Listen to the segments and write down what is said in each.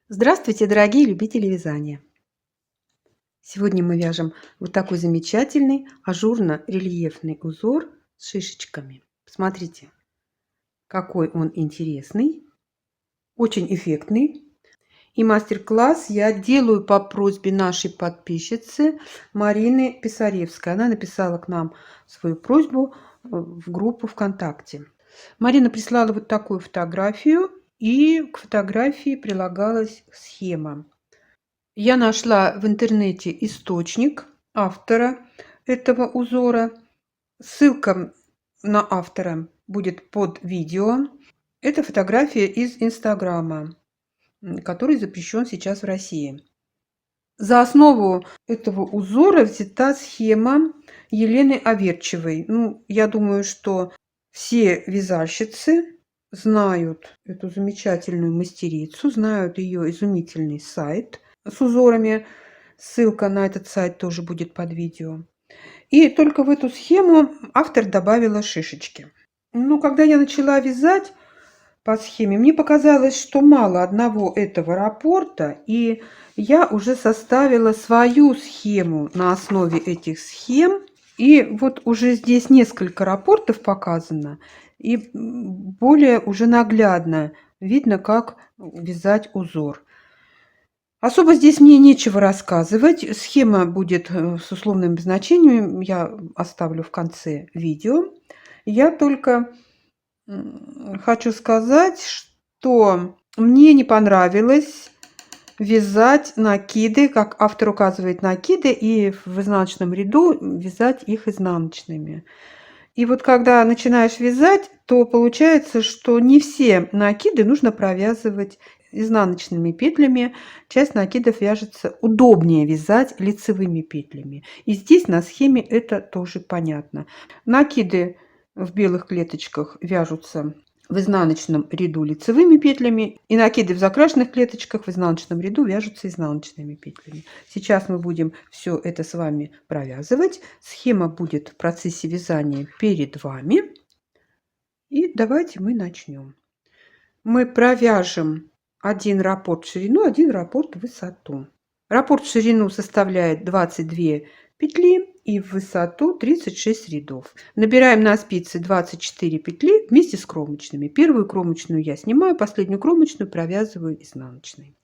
Здравствуйте, дорогие любители вязания! Сегодня мы вяжем вот такой замечательный ажурно-рельефный узор с шишечками. Посмотрите, какой он интересный, очень эффектный. И мастер-класс я делаю по просьбе нашей подписчицы Марины Писаревской. Она написала к нам свою просьбу в группу ВКонтакте. Марина прислала вот такую фотографию, и к фотографии прилагалась схема. Я нашла в интернете источник автора этого узора. Ссылка на автора будет под видео. Это фотография из Инстаграма, который запрещен сейчас в России. За основу этого узора взята схема Елены Аверчевой. Я думаю, что все вязальщицы знают эту замечательную мастерицу, знают ее изумительный сайт с узорами. Ссылка на этот сайт тоже будет под видео. И только в эту схему автор добавила шишечки. Когда я начала вязать по схеме, мне показалось, что мало одного этого раппорта, и я уже составила свою схему на основе этих схем. И вот уже здесь несколько раппортов показано, и более уже наглядно видно, как вязать узор. Особо здесь мне нечего рассказывать. Схема будет с условным обозначением, я оставлю в конце видео. Я только хочу сказать, что мне не понравилось вязать накиды, как автор указывает, накиды, и в изнаночном ряду вязать их изнаночными. И вот когда начинаешь вязать, то получается, что не все накиды нужно провязывать изнаночными петлями. Часть накидов вяжется удобнее вязать лицевыми петлями. И здесь на схеме это тоже понятно. Накиды в белых клеточках вяжутся в изнаночном ряду лицевыми петлями, и накиды в закрашенных клеточках в изнаночном ряду вяжутся изнаночными петлями. Сейчас мы будем все это с вами провязывать. Схема будет в процессе вязания перед вами. И давайте мы начнем. Мы провяжем один раппорт в ширину, один раппорт в высоту. Раппорт в ширину составляет 22 петли и в высоту 36 рядов. Набираем на спицы 24 петли вместе с кромочными. Первую кромочную я снимаю, последнюю кромочную провязываю изнаночной.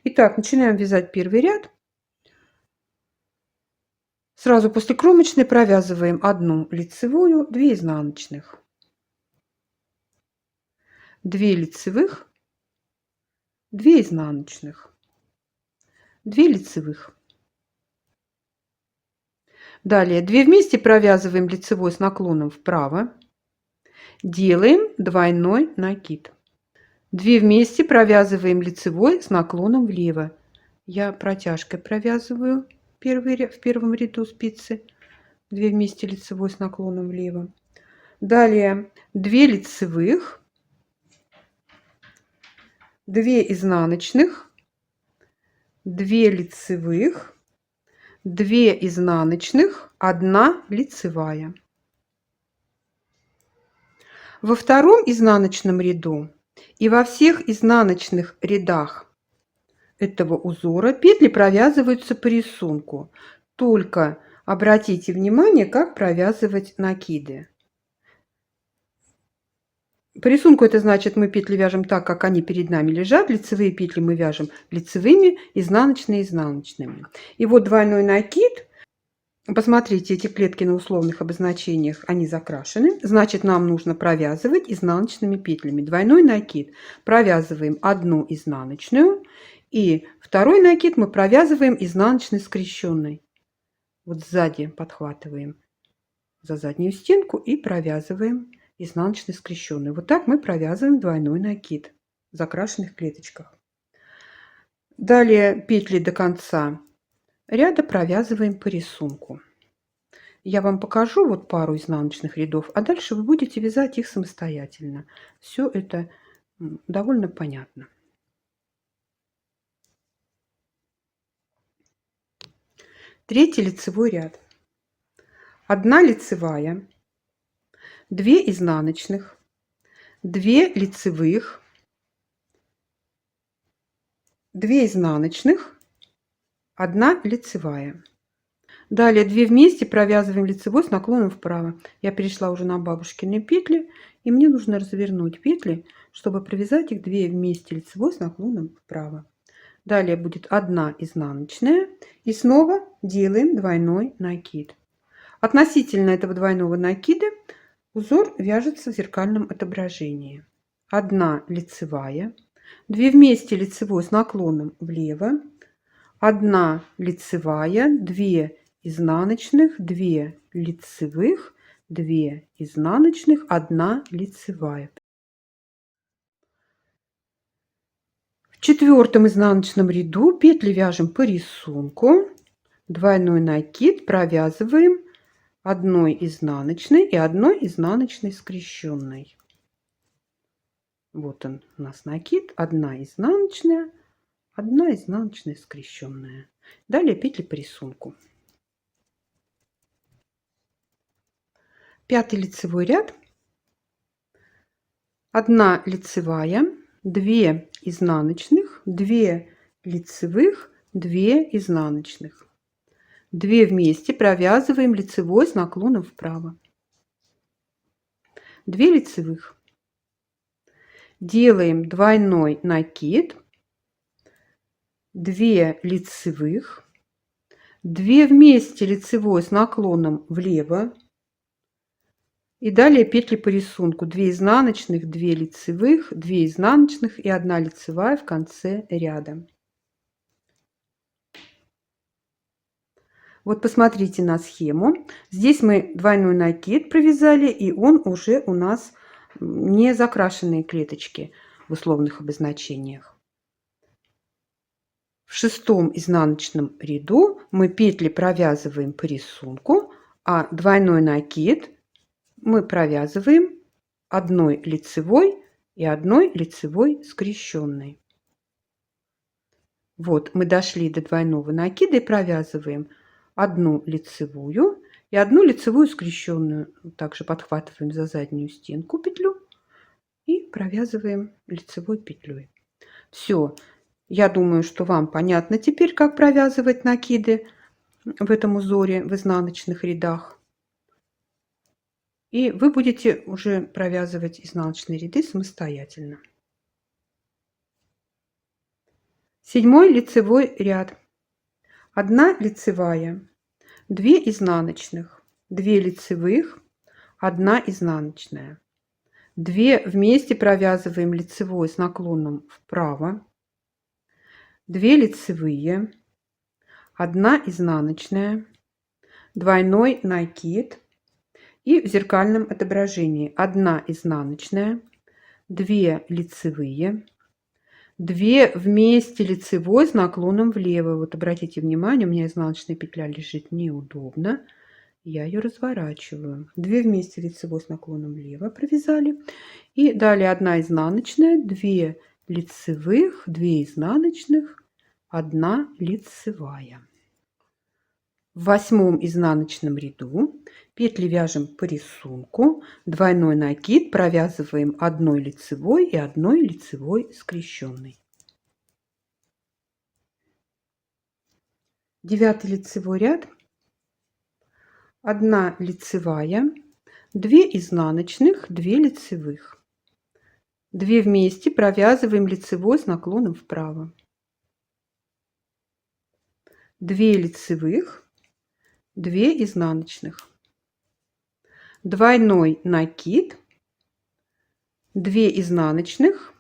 Итак, начинаем вязать первый ряд. Сразу после кромочной провязываем одну лицевую, 2 изнаночных. 2 лицевых, 2 изнаночных, 2 лицевых. Далее 2 вместе провязываем лицевой с наклоном вправо. Делаем двойной накид. 2 вместе провязываем лицевой с наклоном влево. Я протяжкой провязываю в первом ряду спицы. 2 вместе лицевой с наклоном влево. Далее 2 лицевых, 2 изнаночных, 2 лицевых, 2 изнаночных, 1 лицевая. Во втором изнаночном ряду и во всех изнаночных рядах этого узора петли провязываются по рисунку. Только обратите внимание, как провязывать накиды. По рисунку это значит, мы петли вяжем так, как они перед нами лежат. Лицевые петли мы вяжем лицевыми, изнаночные изнаночными. И вот двойной накид. Посмотрите, эти клетки на условных обозначениях, они закрашены. Значит, нам нужно провязывать изнаночными петлями. Двойной накид провязываем одну изнаночную, и второй накид мы провязываем изнаночной скрещенной. Вот сзади подхватываем за заднюю стенку и провязываем изнаночной скрещенной. Вот так мы провязываем двойной накид в закрашенных клеточках. Далее петли до конца ряда провязываем по рисунку. Я вам покажу вот пару изнаночных рядов, а дальше вы будете вязать их самостоятельно. Все это довольно понятно. Третий лицевой ряд. 1 лицевая, 2 изнаночных, 2 лицевых, 2 изнаночных, 1 лицевая. Далее 2 вместе провязываем лицевой с наклоном вправо. Я перешла уже на бабушкины петли, и мне нужно развернуть петли, чтобы провязать их 2 вместе лицевой с наклоном вправо. Далее будет 1 изнаночная, и снова делаем двойной накид. Относительно этого двойного накида узор вяжется в зеркальном отображении. 1 лицевая, 2 вместе лицевой с наклоном влево, 1 лицевая, 2 изнаночных, 2 лицевых, 2 изнаночных, 1 лицевая. В 4-м изнаночном ряду петли вяжем по рисунку, двойной накид, провязываем 1 изнаночной и 1 изнаночной скрещенной. Вот он у нас накид, 1 изнаночная, 1 изнаночная скрещенная. Далее петли по рисунку. 5-й лицевой ряд, 1 лицевая, 2 изнаночных, 2 лицевых, 2 изнаночных. 2 вместе провязываем лицевой с наклоном вправо. 2 лицевых. Делаем двойной накид, 2 лицевых, 2 вместе лицевой с наклоном влево. И далее петли по рисунку. 2 изнаночных, 2 лицевых, 2 изнаночных и 1 лицевая в конце ряда. Вот посмотрите на схему. Здесь мы двойной накид провязали, и он уже у нас не закрашенные клеточки в условных обозначениях. В 6-м изнаночном ряду мы петли провязываем по рисунку, а двойной накид мы провязываем 1 лицевой и 1 лицевой скрещенной. Вот мы дошли до двойного накида и провязываем 1 лицевую и 1 лицевую скрещенную. Также подхватываем за заднюю стенку петлю и провязываем лицевой петлей. Все. Я думаю, что вам понятно теперь, как провязывать накиды в этом узоре в изнаночных рядах. И вы будете уже провязывать изнаночные ряды самостоятельно. 7-й лицевой ряд. 1 лицевая, 2 изнаночных, 2 лицевых, 1 изнаночная. 2 вместе провязываем лицевой с наклоном вправо, 2 лицевые, 1 изнаночная, двойной накид. И в зеркальном отображении 1 изнаночная, 2 лицевые, 2 вместе лицевой с наклоном влево. Вот обратите внимание, у меня изнаночная петля лежит неудобно. Я ее разворачиваю. 2 вместе лицевой с наклоном влево провязали. И далее 1 изнаночная, 2 лицевых, 2 изнаночных, 1 лицевая. В 8-м изнаночном ряду петли вяжем по рисунку, двойной накид, провязываем 1 лицевой и 1 лицевой скрещенной. 9-й лицевой ряд, 1 лицевая, 2 изнаночных, 2 лицевых. 2 вместе провязываем лицевой с наклоном вправо. 2 лицевых, 2 изнаночных, двойной накид, 2 изнаночных,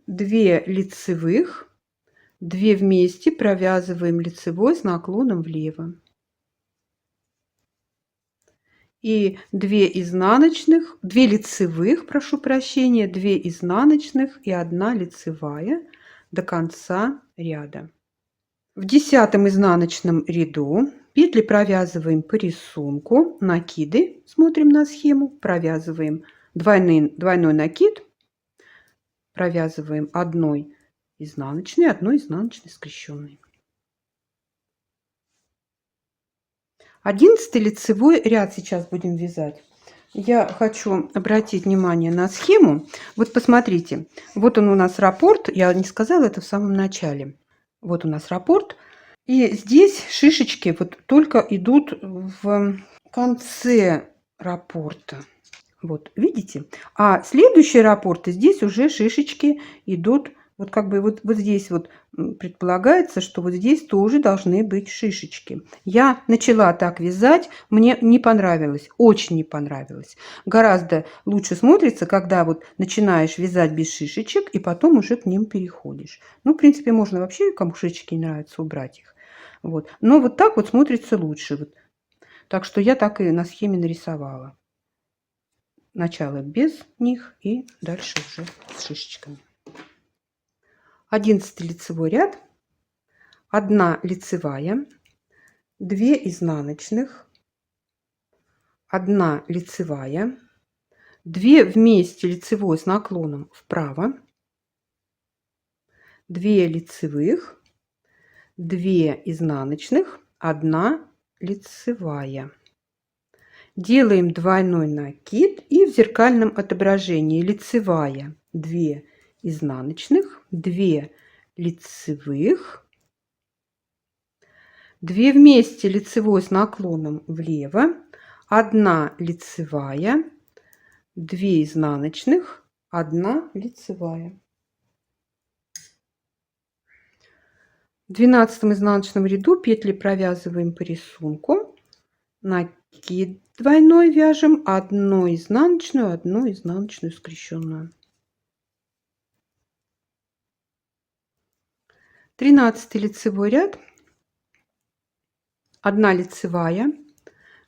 2 лицевых, 2 вместе провязываем лицевой с наклоном влево. И 2 изнаночных, 2 лицевых, прошу прощения, 2 изнаночных и 1 лицевая до конца ряда. В 10-м изнаночном ряду петли провязываем по рисунку, накиды, смотрим на схему, провязываем двойной накид, провязываем 1 изнаночной, 1 изнаночной скрещенной. 11-й лицевой ряд сейчас будем вязать. я хочу обратить внимание на схему. Вот посмотрите, вот он у нас раппорт, я не сказала это в самом начале. Вот у нас раппорт, и здесь шишечки вот только идут в конце раппорта. Вот, видите? А следующие раппорты, здесь уже шишечки идут, вот как бы вот здесь вот предполагается, что вот здесь тоже должны быть шишечки. Я начала так вязать, мне не понравилось, очень не понравилось. Гораздо лучше смотрится, когда вот начинаешь вязать без шишечек и потом уже к ним переходишь. Ну, в принципе, можно вообще, кому шишечки не нравятся, убрать их. Вот. Но вот так вот смотрится лучше. Вот. Так что я так и на схеме нарисовала. Начало без них и дальше уже с шишечками. 11 лицевой ряд, 1 лицевая, 2 изнаночных, 1 лицевая, 2 вместе лицевой с наклоном вправо, 2 лицевых, 2 изнаночных, 1 лицевая. Делаем двойной накид и в зеркальном отображении лицевая 2 изнаночных, 2 лицевых, 2 вместе лицевой с наклоном влево, 1 лицевая, 2 изнаночных, 1 лицевая. В 12 изнаночном ряду петли провязываем по рисунку, накид двойной вяжем, 1 изнаночную, 1 изнаночную скрещенную. 13 лицевой ряд, 1 лицевая,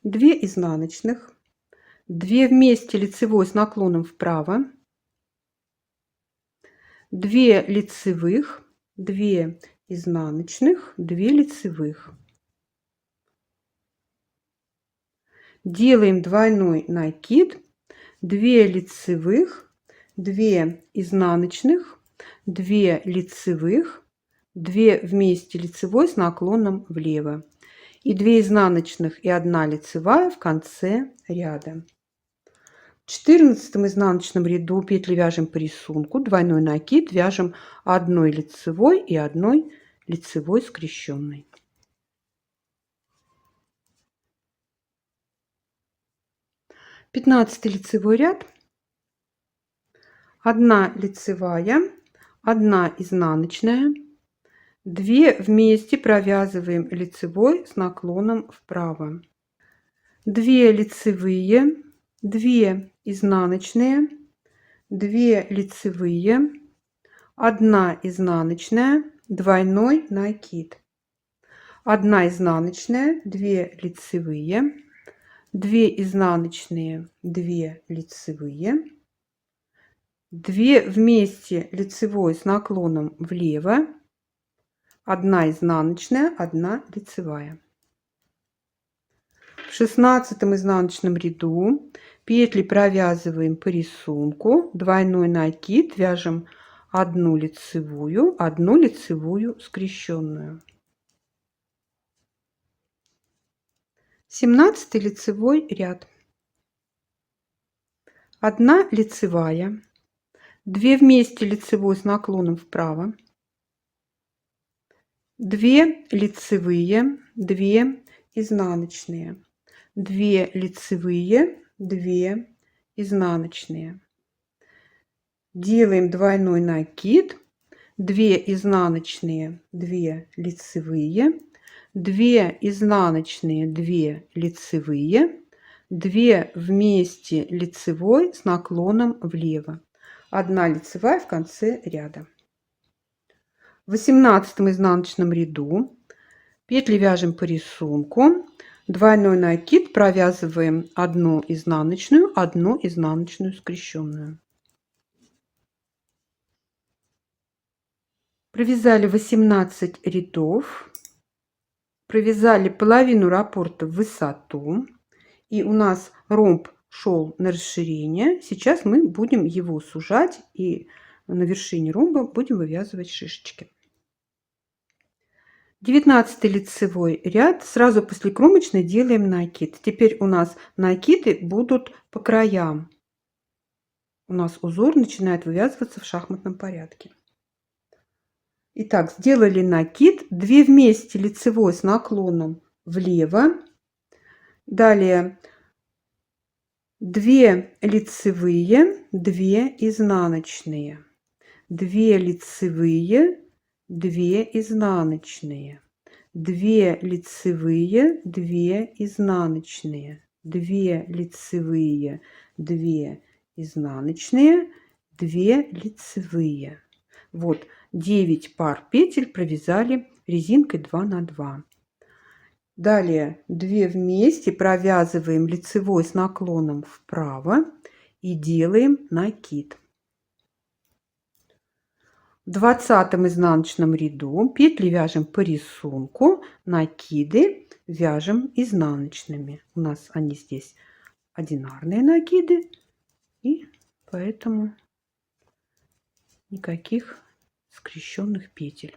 2 изнаночных, 2 вместе лицевой с наклоном вправо, 2 лицевых, 2 изнаночных, 2 лицевых. Делаем двойной накид, 2 лицевых, 2 изнаночных, 2 лицевых, 2 вместе лицевой с наклоном влево и 2 изнаночных и 1 лицевая в конце ряда. В 14 изнаночном ряду петли вяжем по рисунку, двойной накид, вяжем 1 лицевой и 1 лицевой скрещенной. 15 лицевой ряд, 1 лицевая, 1 изнаночная, 2 вместе провязываем лицевой с наклоном вправо, 2 лицевые, 2 изнаночные, 2 лицевые, 1 изнаночная, двойной накид, 1 изнаночная, 2 лицевые, 2 изнаночные, 2 лицевые, 2 вместе лицевой с наклоном влево, 1 изнаночная, 1 лицевая. В 16 изнаночном ряду петли провязываем по рисунку, двойной накид, вяжем 1 лицевую скрещенную. 17 лицевой ряд, 1 лицевая, 2 вместе лицевой с наклоном вправо, 2 лицевые, 2 изнаночные, 2 лицевые, 2 изнаночные. Делаем двойной накид, 2 изнаночные, 2 лицевые, 2 изнаночные, 2 лицевые, 2 вместе лицевой с наклоном влево, 1 лицевая в конце ряда. В 18 изнаночном ряду петли вяжем по рисунку, двойной накид, провязываем 1 изнаночную скрещенную. Провязали 18 рядов, провязали половину раппорта в высоту, и у нас ромб шел на расширение. Сейчас мы будем его сужать, и на вершине ромба будем вывязывать шишечки. 19 лицевой ряд. Сразу после кромочной делаем накид. Теперь у нас накиды будут по краям. У нас узор начинает вывязываться в шахматном порядке. Итак, сделали накид, 2 вместе лицевой с наклоном влево. Далее 2 лицевые, 2 изнаночные. 2 лицевые, 2 изнаночные. 2 лицевые, 2 изнаночные. 2 лицевые, 2 изнаночные, 2 лицевые. Вот 9 пар петель провязали резинкой 2 на 2. Далее 2 вместе провязываем лицевой с наклоном вправо и делаем накид. В 20 изнаночном ряду петли вяжем по рисунку, накиды вяжем изнаночными. У нас они здесь одинарные накиды, и поэтому никаких скрещенных петель.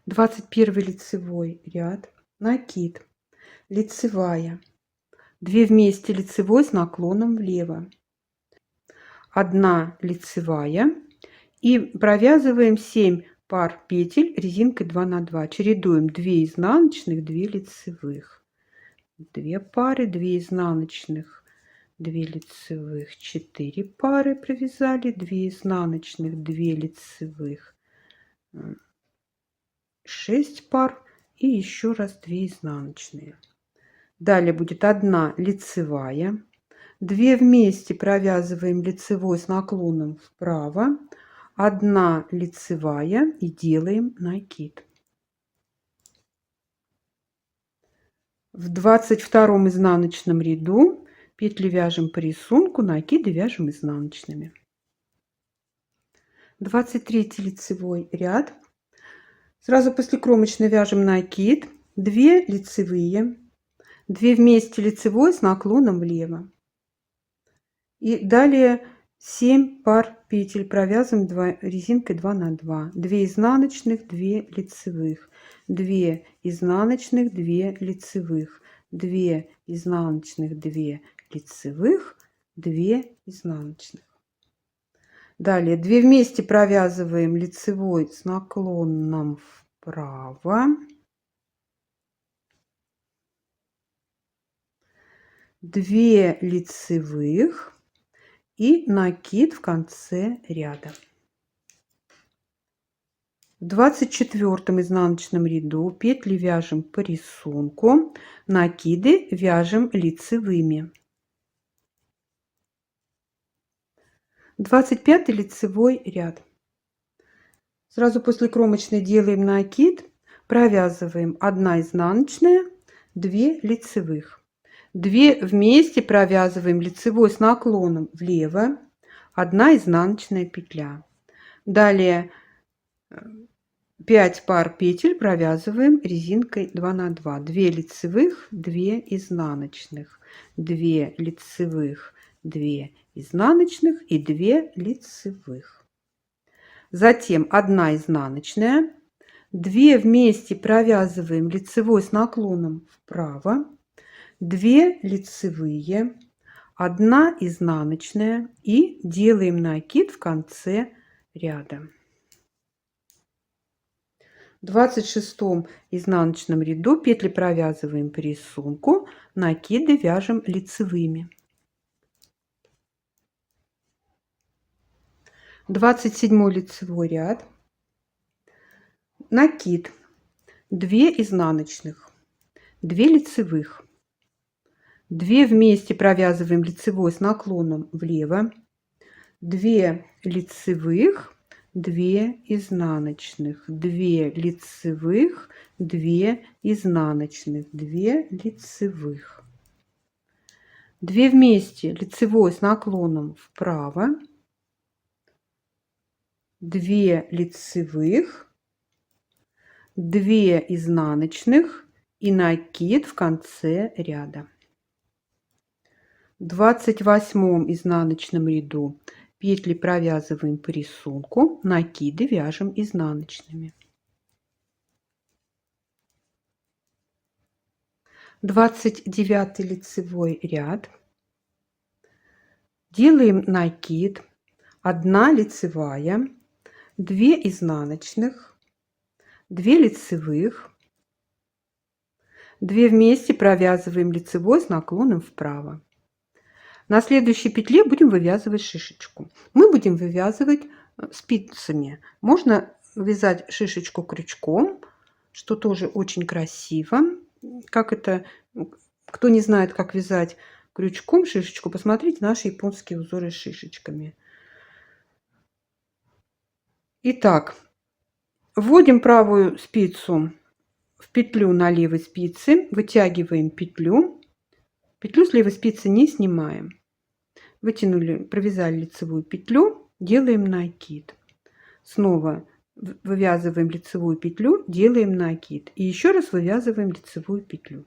21 лицевой ряд, накид, лицевая, 2 вместе лицевой с наклоном влево, 1 лицевая, и провязываем 7 пар петель резинкой 2 на 2. Чередуем 2 изнаночных, 2 лицевых, 2 пары, 2 изнаночных, 2 лицевых, 4 пары провязали, 2 изнаночных, 2 лицевых, 6 пар и еще раз 2 изнаночные. Далее будет 1 лицевая, 2 вместе провязываем лицевой с наклоном вправо, 1 лицевая и делаем накид. В 22 изнаночном ряду петли вяжем по рисунку, накиды вяжем изнаночными. 23 лицевой ряд. Сразу после кромочной вяжем накид, 2 лицевые, 2 вместе лицевой с наклоном влево. И далее 7 пар петель провязываем резинкой 2 на 2. 2 изнаночных, 2 лицевых, 2 изнаночных, 2 лицевых, 2 изнаночных, 2 лицевых, 2 изнаночных. Далее 2 вместе провязываем лицевой с наклоном вправо, 2 лицевых и накид в конце ряда. В 24 изнаночном ряду петли вяжем по рисунку, накиды вяжем лицевыми. 25 лицевой ряд. Сразу после кромочной делаем накид, провязываем 1 изнаночная, 2 лицевых, 2 вместе провязываем лицевой с наклоном влево, 1 изнаночная петля. Далее 5 пар петель провязываем резинкой 2 на 2, 2 лицевых, 2 изнаночных, 2 лицевых, 2 изнаночных и 2 лицевых. Затем 1 изнаночная, 2 вместе провязываем лицевой с наклоном вправо, 2 лицевые, 1 изнаночная и делаем накид в конце ряда. В 26 изнаночном ряду петли провязываем по рисунку, накиды вяжем лицевыми. 27 лицевой ряд, накид, 2 изнаночных, 2 лицевых, 2 вместе провязываем лицевой с наклоном влево, 2 лицевых, 2 изнаночных, 2 лицевых, 2 изнаночных, 2 лицевых, 2 вместе лицевой с наклоном вправо, 2 лицевых, 2 изнаночных и накид в конце ряда. В 28 изнаночном ряду петли провязываем по рисунку, накиды вяжем изнаночными. 29 лицевой ряд. Делаем накид. 1 лицевая, 2 изнаночных, 2 лицевых, 2 вместе провязываем лицевой с наклоном вправо. На следующей петле будем вывязывать шишечку. Мы будем вывязывать спицами. Можно вязать шишечку крючком, что тоже очень красиво. Как это, кто не знает, как вязать крючком шишечку, посмотрите наши японские узоры с шишечками. Итак, вводим правую спицу в петлю на левой спице, вытягиваем петлю. Петлю с левой спицы не снимаем. Вытянули, провязали лицевую петлю, делаем накид. Снова вывязываем лицевую петлю, делаем накид. И еще раз вывязываем лицевую петлю.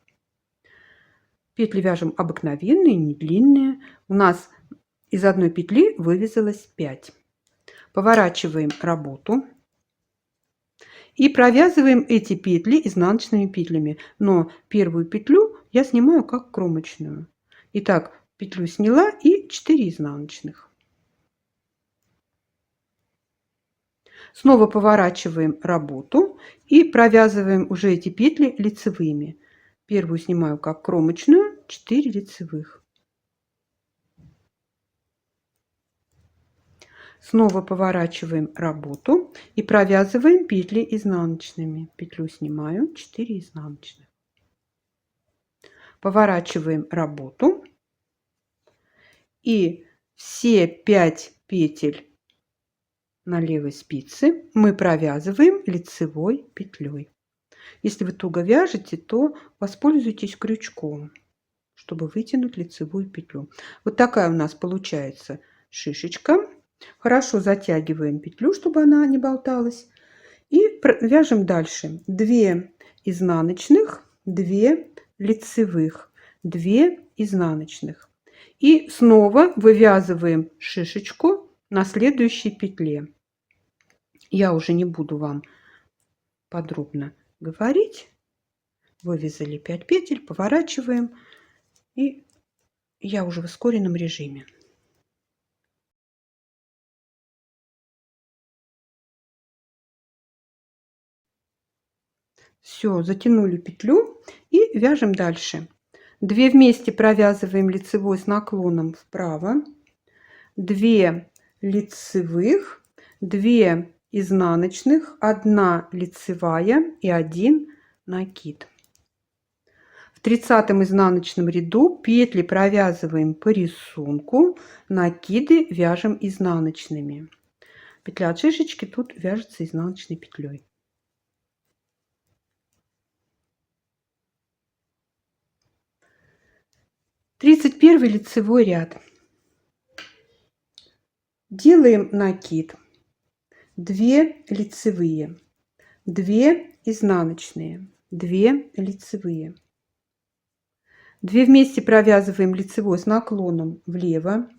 Петли вяжем обыкновенные, не длинные. У нас из одной петли вывязалось 5. Поворачиваем работу. И провязываем эти петли изнаночными петлями. Но первую петлю я снимаю как кромочную. Итак, петлю сняла и 4 изнаночных. Снова поворачиваем работу и провязываем уже эти петли лицевыми. Первую снимаю как кромочную, 4 лицевых. Снова поворачиваем работу и провязываем петли изнаночными. Петлю снимаю, 4 изнаночных. Поворачиваем работу и все 5 петель на левой спице мы провязываем лицевой петлей. Если вы туго вяжете, то воспользуйтесь крючком, чтобы вытянуть лицевую петлю. Вот такая у нас получается шишечка. Хорошо затягиваем петлю, чтобы она не болталась. И вяжем дальше. 2 изнаночных, 2 лицевых, 2 изнаночных. И снова вывязываем шишечку на следующей петле. Я уже не буду вам подробно говорить. Вывязали 5 петель, поворачиваем. И я уже в ускоренном режиме. Все, затянули петлю и вяжем дальше. 2 вместе провязываем лицевой с наклоном вправо, 2 лицевых, 2 изнаночных, 1 лицевая и 1 накид. В 30 изнаночном ряду петли провязываем по рисунку, накиды вяжем изнаночными. Петля от шишечки тут вяжется изнаночной петлей. Тридцать первый лицевой ряд. Делаем накид. 2 лицевые, 2 изнаночные, 2 лицевые. 2 вместе провязываем лицевой с наклоном влево,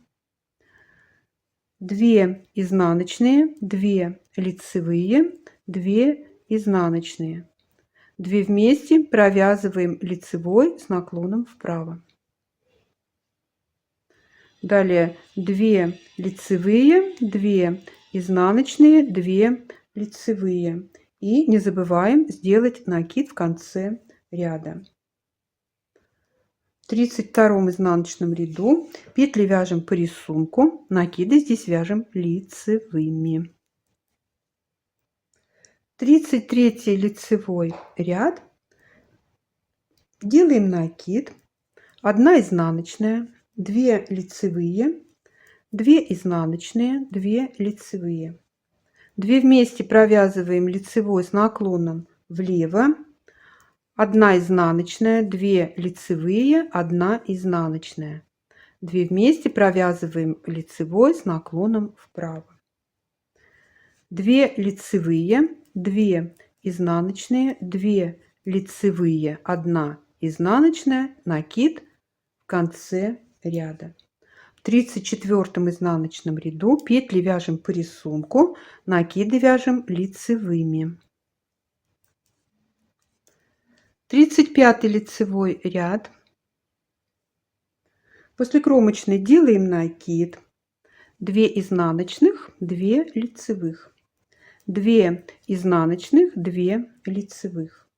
2 изнаночные, 2 лицевые, 2 изнаночные. 2 вместе провязываем лицевой с наклоном вправо. Далее 2 лицевые, 2 изнаночные, 2 лицевые. И не забываем сделать накид в конце ряда. В 32 изнаночном ряду петли вяжем по рисунку, накиды здесь вяжем лицевыми. 33 лицевой ряд. Делаем накид. 1 изнаночная, 2 лицевые, 2 изнаночные, 2 лицевые. 2 вместе провязываем лицевой с наклоном влево, 1 изнаночная, 2 лицевые, 1 изнаночная. 2 вместе провязываем лицевой с наклоном вправо. 2 лицевые, 2 изнаночные, 2 лицевые, 1 изнаночная, накид в конце ряда. В 34 изнаночном ряду петли вяжем по рисунку, накиды вяжем лицевыми. 35 лицевой ряд. После кромочной делаем накид. 2 изнаночных, 2 лицевых. 2 изнаночных, 2 лицевых.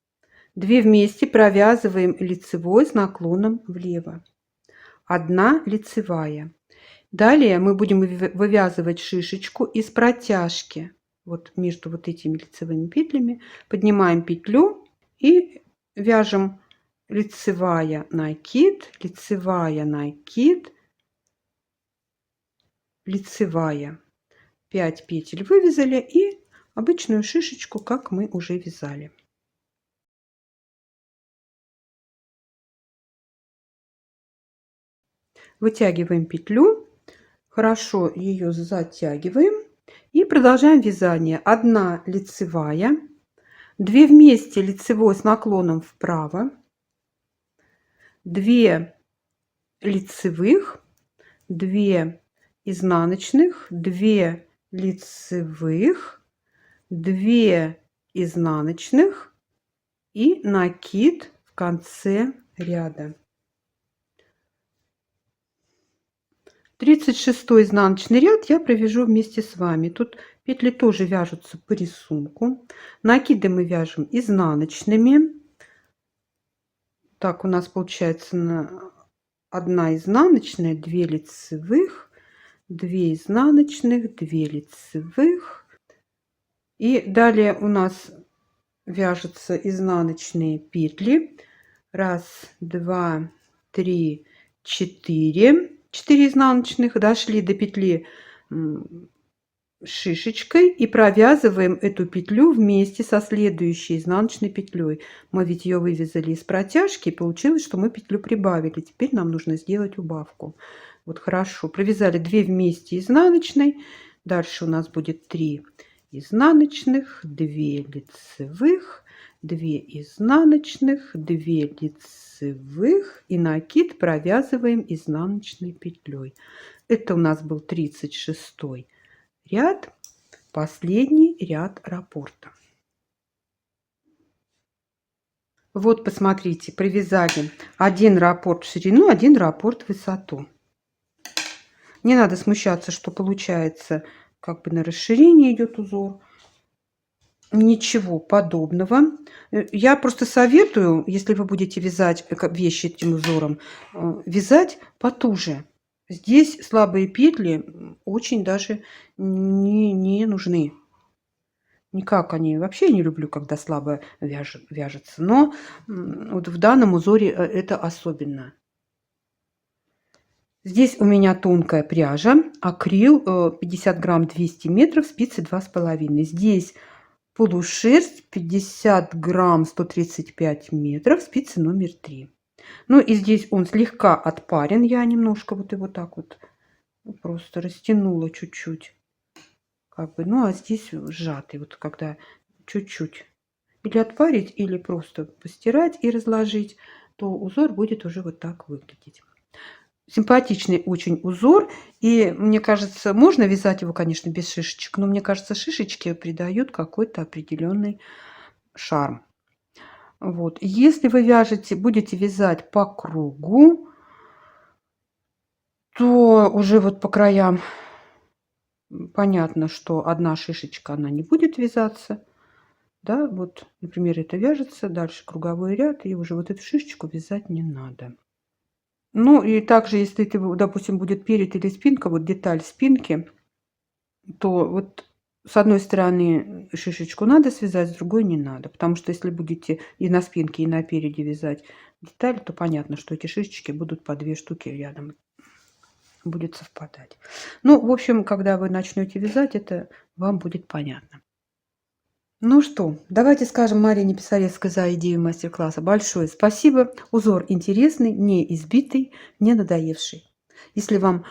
2 вместе провязываем лицевой с наклоном влево. 1 лицевая. Далее мы будем вывязывать шишечку из протяжки. Вот между вот этими лицевыми петлями поднимаем петлю и вяжем лицевая накид, лицевая накид, лицевая. 5 петель вывязали и обычную шишечку, как мы уже вязали. Вытягиваем петлю, хорошо ее затягиваем и продолжаем вязание. 1 лицевая, 2 вместе лицевой с наклоном вправо, 2 лицевых, 2 изнаночных, 2 лицевых, 2 изнаночных и накид в конце ряда. 36 изнаночный ряд я провяжу вместе с вами. Тут петли тоже вяжутся по рисунку. Накиды мы вяжем изнаночными. Так у нас получается 1 изнаночная, 2 лицевых, 2 изнаночных, 2 лицевых. И далее у нас вяжутся изнаночные петли. 1, 2, 3, 4. 4 изнаночных, дошли до петли шишечкой и провязываем эту петлю вместе со следующей изнаночной петлей. Мы ведь ее вывязали из протяжки, и получилось, что мы петлю прибавили. Теперь нам нужно сделать убавку. Вот хорошо, провязали 2 вместе изнаночной, дальше у нас будет 3 изнаночных, 2 лицевых, 2 изнаночных, 2 лицевых и накид провязываем изнаночной петлей. Это у нас был 36 ряд, последний ряд раппорта. Вот посмотрите, провязали 1 раппорт в ширину, 1 раппорт в высоту. Не надо смущаться, что получается как бы на расширение идет узор. Ничего подобного. Я просто советую, если вы будете вязать вещи этим узором, вязать потуже. Здесь слабые петли очень даже не нужны. Никак они. Вообще не люблю, когда слабо вяжется. Но вот в данном узоре это особенно. Здесь у меня тонкая пряжа, акрил 50 грамм 200 метров, спицы 2,5. Здесь полушерсть 50 грамм 135 метров, спицы номер 3. Ну и здесь он слегка отпарен. Я немножко вот его так вот просто растянула чуть-чуть. Как бы, ну а здесь сжатый, вот когда чуть-чуть. Или отпарить, или просто постирать и разложить, то узор будет уже вот так выглядеть. Симпатичный очень узор, и мне кажется, можно вязать его, конечно, без шишечек, но мне кажется, шишечки придают какой-то определенный шарм. Вот. Если вы будете вязать по кругу, то уже вот по краям понятно, что одна шишечка, она не будет вязаться. Да, вот, например, это вяжется, дальше круговой ряд, и уже вот эту шишечку вязать не надо. Ну и также, если ты, допустим, будет перед или спинка, вот деталь спинки, то вот с одной стороны шишечку надо связать, с другой не надо. Потому что если будете и на спинке, и на переде вязать деталь, то понятно, что эти шишечки будут по 2 штуки рядом. Будет совпадать. Ну, в общем, когда вы начнете вязать, это вам будет понятно. Ну что, давайте скажем Марине Писаревской за идею мастер-класса большое спасибо. Узор интересный, не избитый, не надоевший. Если вам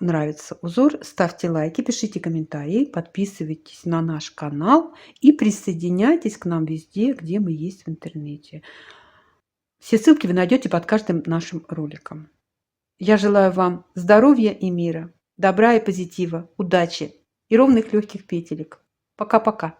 нравится узор, ставьте лайки, пишите комментарии, подписывайтесь на наш канал и присоединяйтесь к нам везде, где мы есть в интернете. Все ссылки вы найдете под каждым нашим роликом. Я желаю вам здоровья и мира, добра и позитива, удачи и ровных легких петелек. Пока-пока.